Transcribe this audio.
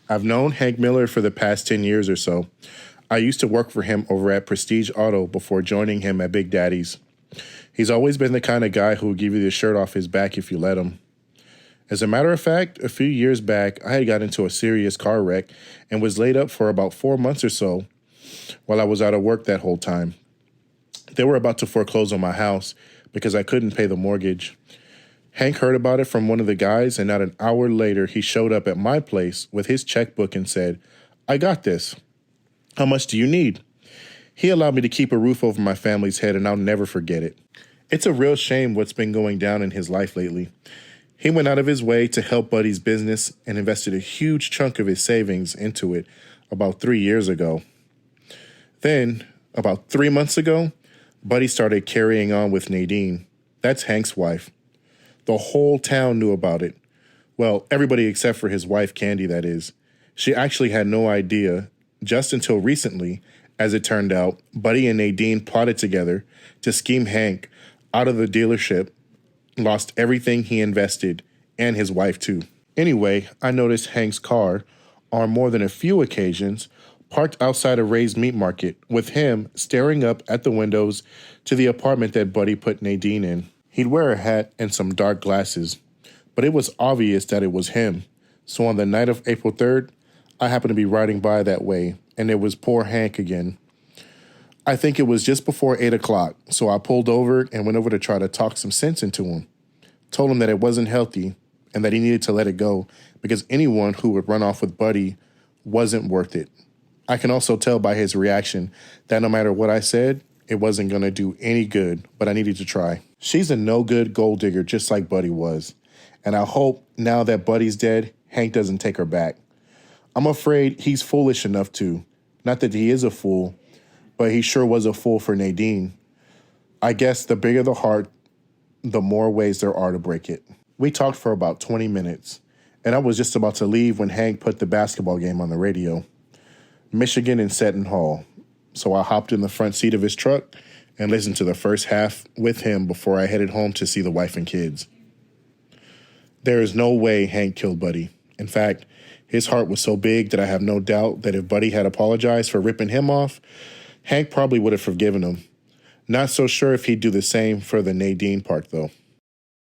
I've known Hank Miller for the past 10 years or so. I used to work for him over at Prestige Auto before joining him at Big Daddy's. He's always been the kind of guy who will give you the shirt off his back if you let him. As a matter of fact, a few years back, I had got into a serious car wreck and was laid up for about 4 months or so while I was out of work that whole time. They were about to foreclose on my house because I couldn't pay the mortgage. Hank heard about it from one of the guys, and not an hour later, he showed up at my place with his checkbook and said, "I got this. How much do you need?" He allowed me to keep a roof over my family's head, and I'll never forget it. It's a real shame what's been going down in his life lately. He went out of his way to help Buddy's business and invested a huge chunk of his savings into it about 3 years ago. Then, about 3 months ago, Buddy started carrying on with Nadine. That's Hank's wife. The whole town knew about it. Well, everybody except for his wife, Candy, that is. She actually had no idea, just until recently, as it turned out, Buddy and Nadine plotted together to scheme Hank out of the dealership, lost everything he invested, and his wife too. Anyway, I noticed Hank's car, on more than a few occasions, parked outside a Ray's Meat Market, with him staring up at the windows to the apartment that Buddy put Nadine in. He'd wear a hat and some dark glasses, but it was obvious that it was him. So on the night of April 3rd, I happened to be riding by that way, and it was poor Hank again. I think it was just before 8 o'clock, so I pulled over and went over to try to talk some sense into him. Told him that it wasn't healthy and that he needed to let it go because anyone who would run off with Buddy wasn't worth it. I can also tell by his reaction that no matter what I said, it wasn't going to do any good, but I needed to try. She's a no-good gold digger just like Buddy was. And I hope now that Buddy's dead, Hank doesn't take her back. I'm afraid he's foolish enough to. Not that he is a fool, but he sure was a fool for Nadine. I guess the bigger the heart, the more ways there are to break it. We talked for about 20 minutes, and I was just about to leave when Hank put the basketball game on the radio. Michigan and Seton Hall. So I hopped in the front seat of his truck and listened to the first half with him before I headed home to see the wife and kids. There is no way Hank killed Buddy. In fact, his heart was so big that I have no doubt that if Buddy had apologized for ripping him off, Hank probably would have forgiven him. Not so sure if he'd do the same for the Nadine part, though.